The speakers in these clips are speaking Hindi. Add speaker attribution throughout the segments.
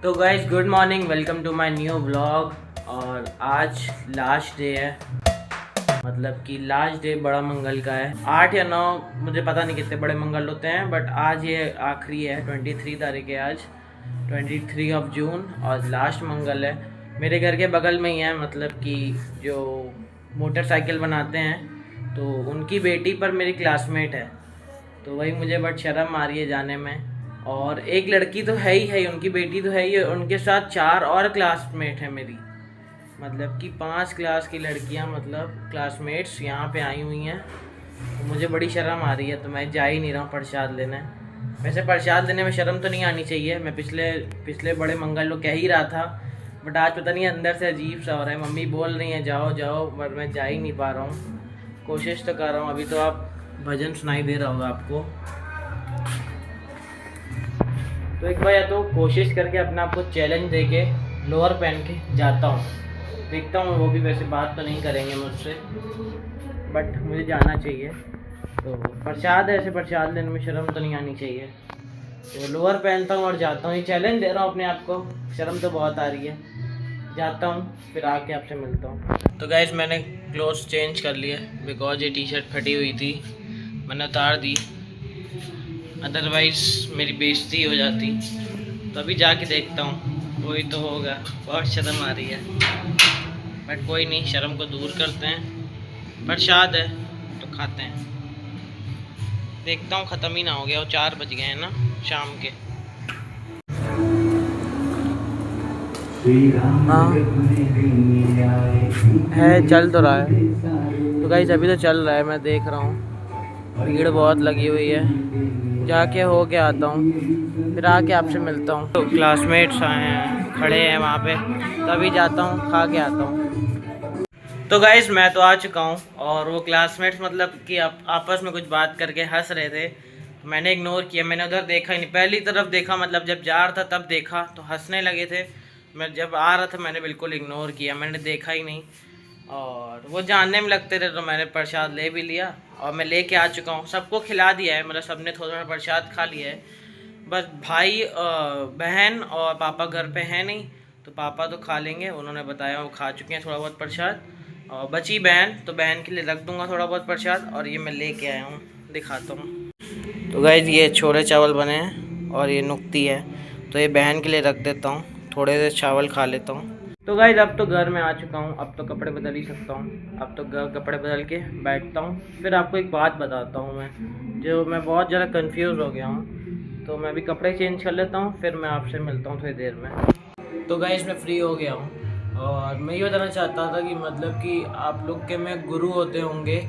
Speaker 1: तो guys good morning, welcome to my new blog. और आज लास्ट डे है, मतलब कि लास्ट डे बड़ा मंगल का है। 8 या 9, मुझे पता नहीं कितने बड़े मंगल होते हैं, बट आज ये आखिरी है। 23 तारीख है आज, 23 ऑफ जून, और लास्ट मंगल है। मेरे घर के बगल में ही है, मतलब कि जो मोटरसाइकिल बनाते हैं तो उनकी बेटी पर मेरी क्लासमेट है। तो वही मुझे बट शर्म आ रही है जाने में। और एक लड़की तो है ही है, उनकी बेटी तो है ही है, उनके साथ 4 और क्लासमेट है मेरी, मतलब कि 5 क्लास की लड़कियां, मतलब क्लासमेट्स यहाँ पे आई हुई हैं। तो मुझे बड़ी शर्म आ रही है, तो मैं जा ही नहीं रहा हूँ प्रसाद लेने। वैसे प्रसाद लेने में शर्म तो नहीं आनी चाहिए, मैं पिछले पिछले बड़े मंगल लोग कह ही रहा था, बट आज पता नहीं अंदर से अजीब सा हो रहा है। मम्मी बोल रही हैं जाओ जाओ, बट मैं जा ही नहीं पा रहा हूँ। कोशिश तो कर रहा हूँ। अभी तो आप भजन सुनाई दे रहा होगा आपको, तो एक बार या तो कोशिश करके अपने आप को चैलेंज दे के लोअर पहन के जाता हूँ, देखता हूँ। वो भी वैसे बात तो नहीं करेंगे मुझसे, बट मुझे जाना चाहिए। तो प्रसाद है, ऐसे प्रसाद लेने में शर्म तो नहीं आनी चाहिए। तो लोअर पहनता हूँ और जाता हूँ, ये चैलेंज दे रहा हूँ अपने आप को। शर्म तो बहुत आ रही है, जाता हूँ फिर आके आपसे मिलता हूँ। तो गाइस मैंने क्लोथ्स चेंज कर लिए, बिकॉज ये टी शर्ट फटी हुई थी, मैंने उतार दी, अदरवाइज़ मेरी बेइज्जती हो जाती। तो अभी जाके देखता हूँ, कोई तो होगा। बहुत शर्म आ रही है, बट कोई नहीं, शर्म को दूर करते हैं। प्रसाद है तो खाते हैं। देखता हूँ ख़त्म ही ना हो गया, वो 4 बज गए हैं ना शाम के। हाँ है, चल तो रहा है। तो गाइस अभी तो चल रहा है, मैं देख रहा हूँ भीड़ बहुत लगी हुई है। जाके हो के आता हूँ, फिर आके आपसे मिलता हूँ। तो क्लासमेट्स आए हैं, खड़े हैं वहाँ पे, तभी जाता हूँ, खा के आता हूँ। तो गाइस मैं तो आ चुका हूँ, और वो क्लासमेट्स मतलब कि आपस में कुछ बात करके हंस रहे थे, तो मैंने इग्नोर किया। मैंने उधर देखा ही नहीं, पहली तरफ देखा, मतलब जब जा रहा था तब देखा तो हंसने लगे थे। मैं जब आ रहा था मैंने बिल्कुल इग्नोर किया, मैंने देखा ही नहीं। और वो जानने में लगते थे, तो मैंने प्रसाद ले भी लिया, और मैं लेके आ चुका हूँ। सबको खिला दिया है, मतलब सबने थोड़ा थोड़ा प्रसाद खा लिया है। बस भाई बहन और पापा घर पे हैं नहीं, तो पापा तो खा लेंगे, उन्होंने बताया वो खा चुके हैं थोड़ा बहुत प्रसाद। और बची बहन, तो बहन के लिए रख दूंगा थोड़ा बहुत प्रसाद। और ये मैं लेके आया हूँ, दिखाता हूँ। तो गाइस ये छोले चावल बने हैं, और ये नुक्ती है, तो ये बहन के लिए रख देता हूँ, थोड़े से चावल खा लेता हूँ। तो गाइस अब तो घर में आ चुका हूँ, अब तो कपड़े बदल ही सकता हूँ। अब तो कपड़े बदल के बैठता हूँ। फिर आपको एक बात बताता हूँ मैं बहुत ज़्यादा कंफ्यूज हो गया हूँ। तो मैं भी कपड़े चेंज कर लेता हूँ, फिर मैं आपसे मिलता हूँ थोड़ी देर में। तो गाइस मैं फ्री हो गया हूँ, और मैं ये बताना चाहता था कि मतलब कि आप लोग के में गुरु होते होंगे,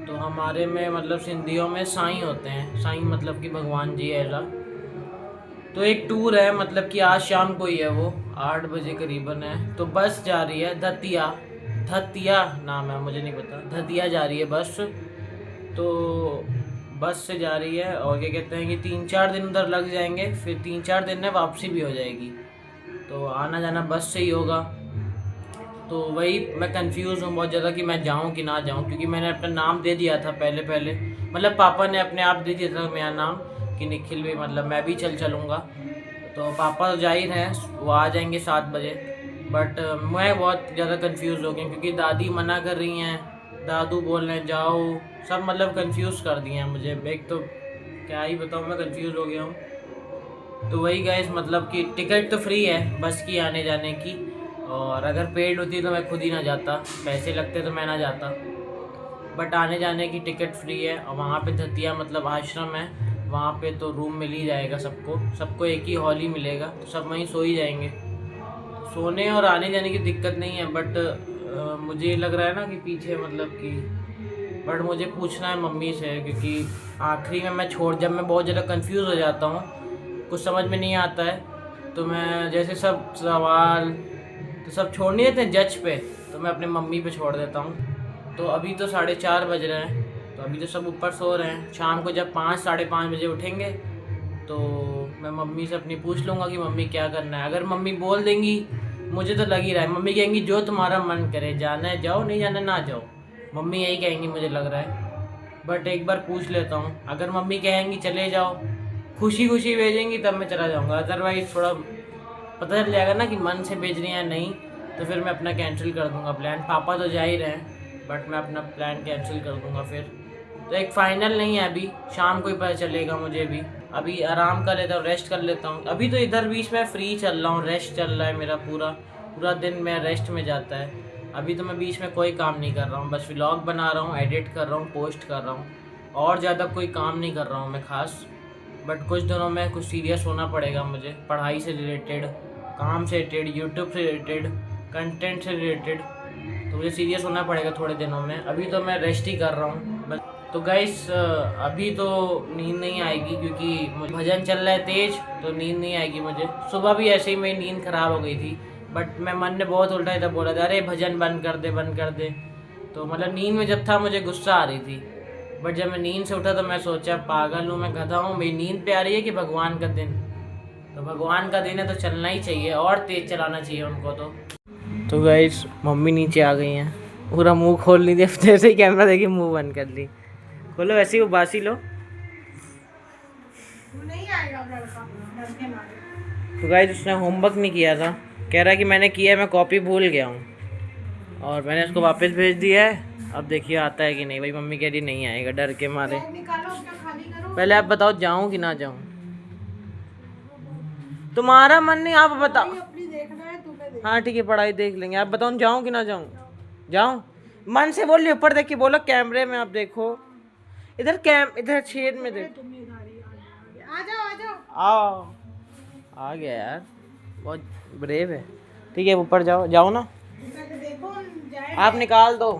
Speaker 1: तो हमारे में मतलब सिंधियों में साईं होते हैं। साईं मतलब कि भगवान जी ऐसा। तो एक टूर है, मतलब कि आज शाम को ही है, वो 8 बजे करीबन है। तो बस जा रही है धतिया, धतिया नाम है, मुझे नहीं पता, धतिया जा रही है बस। तो बस से जा रही है, और क्या कहते हैं कि 3-4 दिन उधर लग जाएंगे, फिर 3-4 दिन में वापसी भी हो जाएगी। तो आना जाना बस से ही होगा। तो वही मैं कंफ्यूज हूँ बहुत ज़्यादा कि मैं जाऊँ कि ना जाऊँ, क्योंकि मैंने अपना नाम दे दिया था पहले पहले, मतलब पापा ने अपने आप दे दिया था मेरा नाम कि निखिल भी, मतलब मैं भी चलूँगा। तो पापा तो जा ही रहे हैं, वो आ जाएंगे 7 बजे। बट मैं बहुत ज़्यादा कंफ्यूज हो गया, क्योंकि दादी मना कर रही हैं, दादू बोल रहे हैं जाओ, सब मतलब कंफ्यूज कर दिए हैं मुझे। एक तो क्या ही बताऊँ, मैं कंफ्यूज हो गया हूँ। तो वही गाइस, मतलब कि टिकट तो फ्री है बस की आने जाने की, और अगर पेड होती तो मैं खुद ही ना जाता, पैसे लगते तो मैं ना जाता। बट आने जाने की टिकट फ्री है, और वहाँ पे धतिया मतलब आश्रम है, वहाँ पे तो रूम मिल ही जाएगा सबको, सबको एक ही हॉल ही मिलेगा, तो सब वहीं सो ही जाएंगे। तो सोने और आने जाने की दिक्कत नहीं है, बट मुझे लग रहा है ना कि पीछे मतलब कि, बट मुझे पूछना है मम्मी से, क्योंकि आखिरी में जब मैं बहुत ज़्यादा कंफ्यूज हो जाता हूँ, कुछ समझ में नहीं आता है, तो मैं जैसे सब सवाल तो सब छोड़ नहीं देते जज पे, तो मैं अपने मम्मी पे छोड़ देता हूँ। तो अभी तो 4:30 बज रहे हैं, तो अभी तो सब ऊपर सो रहे हैं। शाम को जब 5-5:30 बजे उठेंगे, तो मैं मम्मी से अपनी पूछ लूँगा कि मम्मी क्या करना है। अगर मम्मी बोल देंगी, मुझे तो लग ही रहा है मम्मी कहेंगी जो तुम्हारा मन करे, जाना है जाओ, नहीं जाना ना जाओ, मम्मी यही कहेंगी मुझे लग रहा है। बट एक बार पूछ लेता हूँ, अगर मम्मी कहेंगी चले जाओ, खुशी खुशी भेजेंगी, तब मैं चला जाऊँगा, अदरवाइज़ थोड़ा पता चल जाएगा ना कि मन से भेज रही हैं या नहीं, तो फिर मैं अपना कैंसिल कर दूंगा प्लान। पापा तो जा ही रहे हैं, बट मैं अपना प्लान कैंसिल कर दूंगा फिर। तो एक फाइनल नहीं है अभी, शाम को ही पता चलेगा मुझे भी। अभी आराम कर लेता हूँ, रेस्ट कर लेता हूँ। अभी तो इधर बीच में फ्री चल रहा हूँ, रेस्ट चल रहा है मेरा, पूरा पूरा दिन मैं रेस्ट में जाता है। अभी तो मैं बीच में कोई काम नहीं कर रहा हूँ, बस व्लॉग बना रहा हूँ, एडिट कर रहा हूँ, पोस्ट कर रहा हूँ, और ज़्यादा कोई काम नहीं कर रहा हूँ मैं ख़ास। बट कुछ दिनों में कुछ सीरियस होना पड़ेगा मुझे, पढ़ाई से रिलेटेड, काम से रिलेटेड, यूट्यूब से रिलेटेड, कंटेंट से रिलेटेड। तो मुझे सीरियस होना पड़ेगा थोड़े दिनों में। अभी तो मैं रेस्ट ही कर रहा हूँ बस। तो गाइस अभी तो नींद नहीं आएगी क्योंकि भजन चल रहा है तेज, तो नींद नहीं आएगी मुझे। सुबह भी ऐसे ही मेरी नींद ख़राब हो गई थी, बट मैं मन ने बहुत उल्टा था, बोला था अरे भजन बंद कर दे, बंद कर दे। तो मतलब नींद में जब था मुझे गुस्सा आ रही थी, बट जब मैं नींद से उठा तो मैं सोचा पागल हूँ, मैं गधा हूँ, मेरी नींद पे आ रही है कि भगवान का दिन। तो भगवान का दिन है तो चलना ही चाहिए, और तेज़ चलाना चाहिए उनको। तो गाइस मम्मी नीचे आ गई हैं, पूरा मुंह खोल ली थी, जैसे ही कैमरा देखी मुंह बंद कर ली। खोलो वैसे ही वो बासी लो। नहीं आएगा लड़का, डर के मारे। तो गाइस उसने होमवर्क नहीं किया था, कह रहा है कि मैंने किया है, मैं कॉपी भूल गया हूँ, और मैंने उसको वापस भेज दिया है। अब देखिए आता है कि नहीं। भाई मम्मी कह रही नहीं आएगा डर के मारे। पहले आप बताओ जाऊँ कि ना जाऊँ, तुम्हारा मन नहीं, आप बताओ। हाँ ठीक है, पढ़ाई देख लेंगे, आप बताओ जाऊँ कि ना जाऊँ। जाऊँ, मन से बोल रही, ऊपर देख के बोलो, कैमरे में आप देखो, इधर इधर छेद में देखो। आ जाओ आओ, आ गया यार, बहुत ब्रेव है। ठीक है ऊपर जाओ, जाओ ना, आप निकाल दो।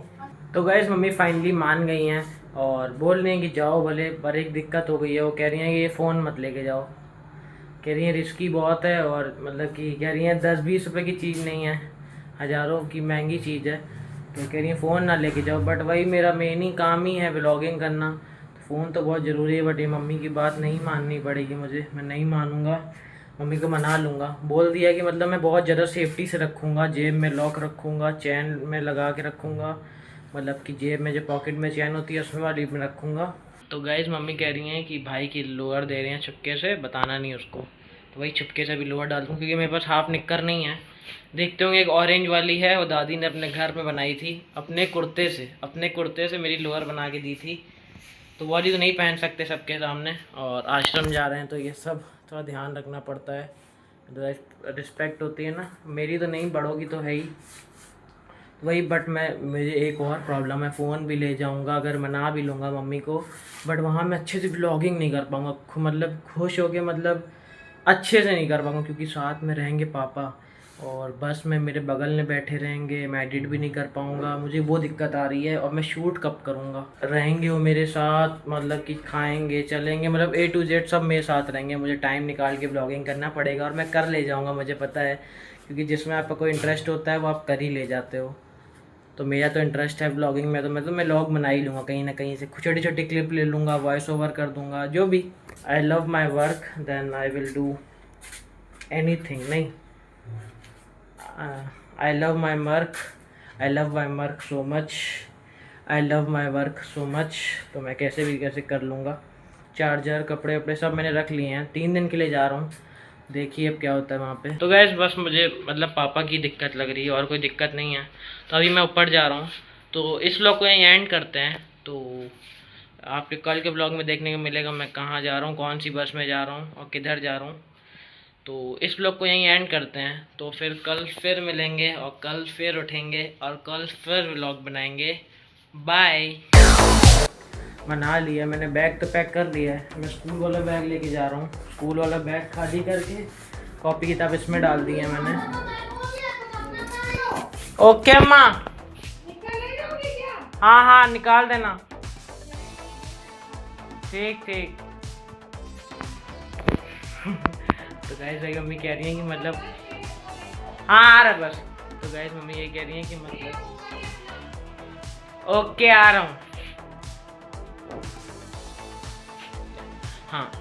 Speaker 1: तो गैस मम्मी फाइनली मान गई हैं और बोल रही हैं कि जाओ भले, पर एक दिक्कत हो गई है। वो कह रही हैं कि ये फ़ोन मत लेके जाओ, कह रही हैं रिस्की बहुत है, और मतलब कि कह रही हैं 10-20 रुपए की चीज़ नहीं है, हज़ारों की महंगी चीज़ है। तो कह रही हैं फ़ोन ना लेके जाओ, बट वही मेरा मेन ही काम ही है व्लॉगिंग करना, तो फ़ोन तो बहुत ज़रूरी है। बट ये मम्मी की बात नहीं माननी पड़ेगी मुझे, मैं नहीं मानूँगा, मम्मी को मना लूँगा। बोल दिया कि मतलब मैं बहुत ज़्यादा सेफ्टी से रखूँगा, जेब में लॉक रखूँगा, चैन में लगा के रखूँगा, मतलब कि जेब में जो पॉकेट में चैन होती है उसमें वाली में रखूँगा। तो गाइस मम्मी कह रही हैं कि भाई की लोअर दे रहे हैं चुपके से, बताना नहीं उसको, तो वही चुपके से भी लोअर डाल दूँ, क्योंकि मेरे पास हाफ निक्कर नहीं है। देखते होंगे एक ऑरेंज वाली है, वो दादी ने अपने घर में बनाई थी, अपने कुर्ते से मेरी लोअर बना के दी थी, तो वाली तो नहीं पहन सकते सबके सामने, और आश्रम जा रहे हैं तो ये सब थोड़ा ध्यान रखना पड़ता है, रिस्पेक्ट होती है ना, मेरी तो नहीं, बड़ों की तो है ही। वही, बट मुझे एक और प्रॉब्लम है, फ़ोन भी ले जाऊंगा, अगर मना भी लूँगा मम्मी को, बट वहाँ मैं अच्छे से व्लॉगिंग नहीं कर पाऊँगा, मतलब खुश होके, मतलब अच्छे से नहीं कर पाऊँगा, क्योंकि साथ में रहेंगे पापा, और बस में मेरे बगल में बैठे रहेंगे, मैं एडिट भी नहीं कर पाऊँगा, मुझे वो दिक्कत आ रही है। और मैं शूट कब करूँगा, रहेंगे वो मेरे साथ, मतलब कि खाएंगे चलेंगे, मतलब A to Z सब मेरे साथ रहेंगे, मुझे टाइम निकाल के ब्लॉगिंग करना पड़ेगा, और मैं कर ले जाऊँगा, मुझे पता है, क्योंकि जिसमें आपका कोई इंटरेस्ट होता है वो आप कर ही ले जाते हो। तो मेरा तो इंटरेस्ट है ब्लॉगिंग में, तो मैं व्लॉग बना ही लूँगा, कहीं ना कहीं से छोटी छोटी क्लिप ले लूँगा, वॉइस ओवर कर दूँगा, जो भी। I love my work, then I will do anything. नहीं, I love my work so much, I love my work so much. तो मैं कैसे कर लूँगा। चार्जर, कपड़े वपड़े सब मैंने रख लिए हैं, 3 दिन के लिए जा रहा हूँ, देखिए अब क्या होता है वहाँ पे। तो गैस बस मुझे मतलब पापा की दिक्कत लग रही है, और कोई दिक्कत नहीं है। तो अभी मैं ऊपर जा रहा हूँ, तो इस व्लॉग को यहीं एंड करते हैं। तो आपके कल के व्लॉग में देखने को मिलेगा मैं कहाँ जा रहा हूँ, कौन सी बस में जा रहा हूँ और किधर जा रहा हूँ। तो इस व्लॉग को यहीं एंड करते हैं, तो फिर कल फिर मिलेंगे, और कल फिर उठेंगे, और कल फिर व्लॉग बनाएंगे। बाय। बना लिया मैंने, बैग तो पैक कर लिया है, मैं स्कूल वाला बैग लेके जा रहा हूँ। स्कूल वाला बैग खाली करके कॉपी किताब इसमें डाल दी है मैंने। ओके माँ, हाँ हाँ निकाल देना, ठीक ठीक। तो गाइस भाई मम्मी कह रही हैं कि मतलब हाँ आ रहा बस। तो गाइस मम्मी ये कह रही हैं कि मतलब ओके आ रहा हूँ। हाँ